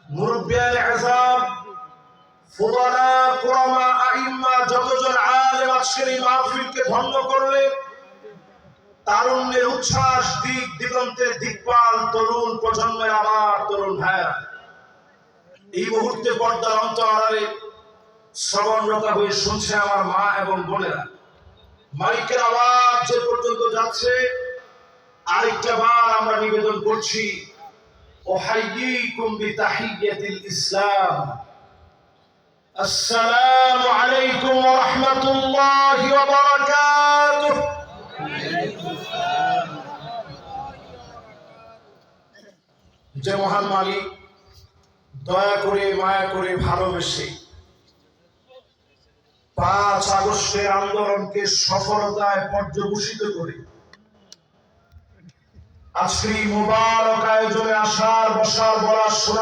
মুরব্বিয়ায়ে আযম, ফুদালা, Kurama, আইম্মা, যতজন আলেম আজকের এই মাহফিলকে ধন্য করলে, তারুণ্যের উচ্ছ্বাস, দিক দিগন্তের দিকপাল তরুণ প্রজন্মের আমার তরুণ ভাইয়েরা, এই মুহূর্তে পর্দার অন্তরালে শ্রবণরতা হয়ে শুনছে আমার মা এবং বোনেরা। মাইকের আওয়াজ যে পর্যন্ত যাচ্ছে, আরেকটা বার আমরা নিবেদন করছি, উহাইয়িকুম বিতাহিয়্যাতিল ইসলাম, আসসালামু আলাইকুম ওয়া রাহমাতুল্লাহি ওয়া বারাকাতুহু। যে মহান মালিক দয়া করে, মায়া করে, ভালোবেসে 5 আগস্টের আন্দোলনকে সফলতায় পর্যবসিত করে আজকে এই মুবারক আয়োজনে আসার, বসার, বলার, শোনার